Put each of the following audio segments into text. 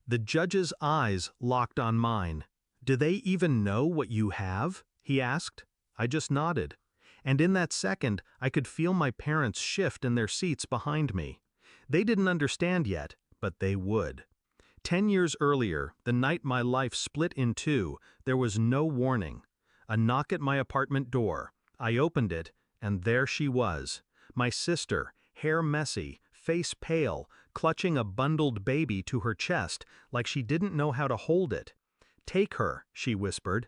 The judge's eyes locked on mine. "Do they even know what you have?" he asked. I just nodded. And in that second, I could feel my parents shift in their seats behind me. They didn't understand yet, but they would. 10 years earlier, the night my life split in two, there was no warning. A knock at my apartment door. I opened it, and there she was. My sister, hair messy, face pale, clutching a bundled baby to her chest like she didn't know how to hold it. "Take her," she whispered.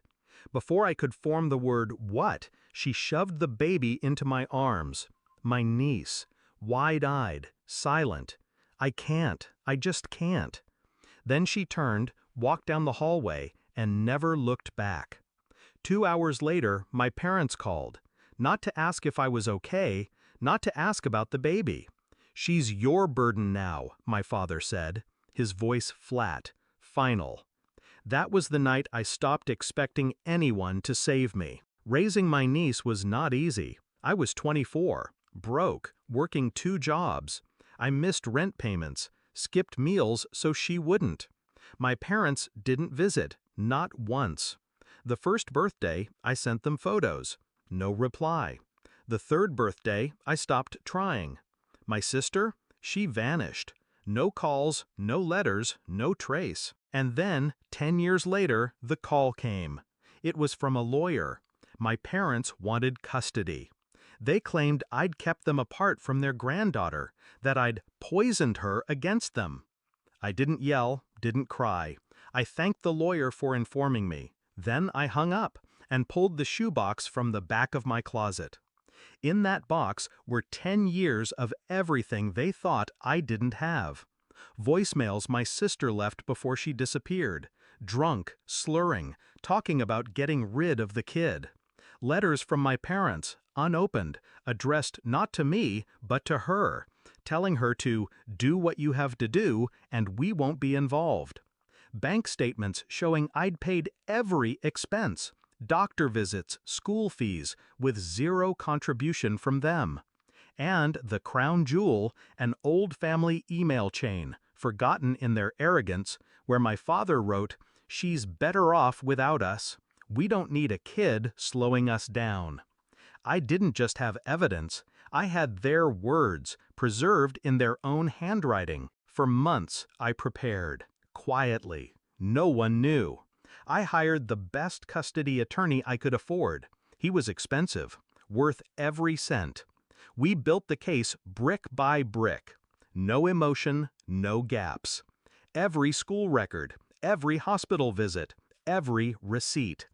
Before I could form the word "what," she shoved the baby into my arms. My niece, wide-eyed, silent. I just can't. Then she turned, walked down the hallway, and never looked back. 2 hours later, my parents called. Not to ask if I was okay, not to ask about the baby. "She's your burden now," my father said, his voice flat, final. That was the night I stopped expecting anyone to save me. Raising my niece was not easy. I was 24, broke, working 2 jobs. I missed rent payments, skipped meals so she wouldn't. My parents didn't visit, not once. The first birthday, I sent them photos. No reply. The third birthday, I stopped trying. My sister? She vanished. No calls, no letters, no trace. And then, 10 years later, the call came. It was from a lawyer. My parents wanted custody. They claimed I'd kept them apart from their granddaughter, that I'd poisoned her against them. I didn't yell, didn't cry. I thanked the lawyer for informing me. Then I hung up and pulled the shoebox from the back of my closet. In that box were 10 years of everything they thought I didn't have. Voicemails my sister left before she disappeared, drunk, slurring, talking about getting rid of the kid. Letters from my parents, unopened, addressed not to me, but to her, telling her to do what you have to do and we won't be involved. Bank statements showing I'd paid every expense, doctor visits, school fees, with zero contribution from them. And the crown jewel, an old family email chain, forgotten in their arrogance, where my father wrote, "She's better off without us. We don't need a kid slowing us down." I didn't just have evidence, I had their words, preserved in their own handwriting. For months I prepared, quietly. No one knew. I hired the best custody attorney I could afford. He was expensive, worth every cent. We built the case brick by brick. No emotion, no gaps. Every school record, every hospital visit, every receipt.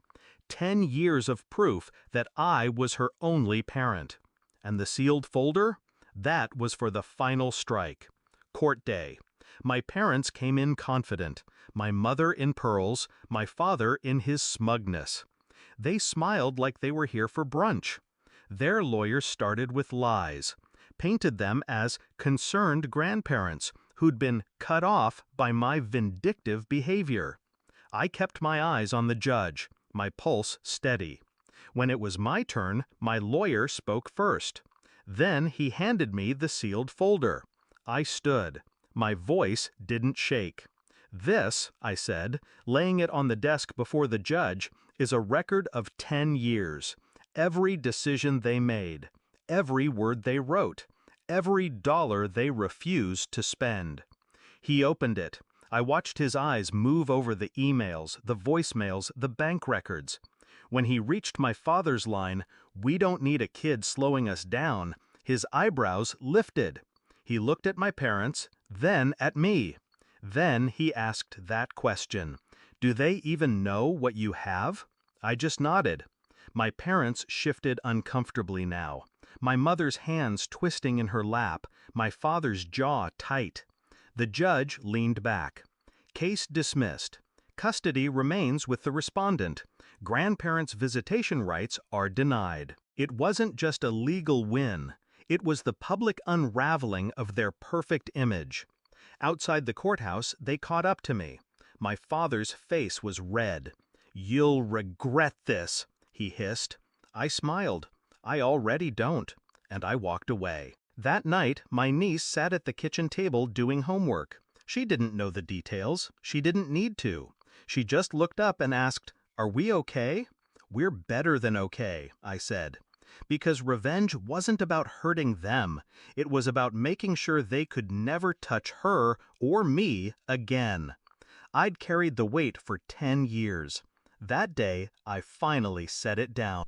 10 years of proof that I was her only parent. And the sealed folder? That was for the final strike. Court day. My parents came in confident, my mother in pearls, my father in his smugness. They smiled like they were here for brunch. Their lawyers started with lies, painted them as concerned grandparents who'd been cut off by my vindictive behavior. I kept my eyes on the judge, my pulse steady. When it was my turn, my lawyer spoke first. Then he handed me the sealed folder. I stood. My voice didn't shake. "This," I said, laying it on the desk before the judge, "is a record of 10 years. Every decision they made, every word they wrote, every dollar they refused to spend." He opened it. I watched his eyes move over the emails, the voicemails, the bank records. When he reached my father's line, "We don't need a kid slowing us down," his eyebrows lifted. He looked at my parents, then at me. Then he asked that question. "Do they even know what you have?" I just nodded. My parents shifted uncomfortably now. My mother's hands twisting in her lap, my father's jaw tight. The judge leaned back. "Case dismissed. Custody remains with the respondent. Grandparents' visitation rights are denied." It wasn't just a legal win. It was the public unraveling of their perfect image. Outside the courthouse, they caught up to me. My father's face was red. "You'll regret this," he hissed. I smiled. "I already don't." And I walked away. That night, my niece sat at the kitchen table doing homework. She didn't know the details. She didn't need to. She just looked up and asked, "Are we okay?" "We're better than okay," I said. Because revenge wasn't about hurting them. It was about making sure they could never touch her or me again. I'd carried the weight for 10 years. That day, I finally set it down.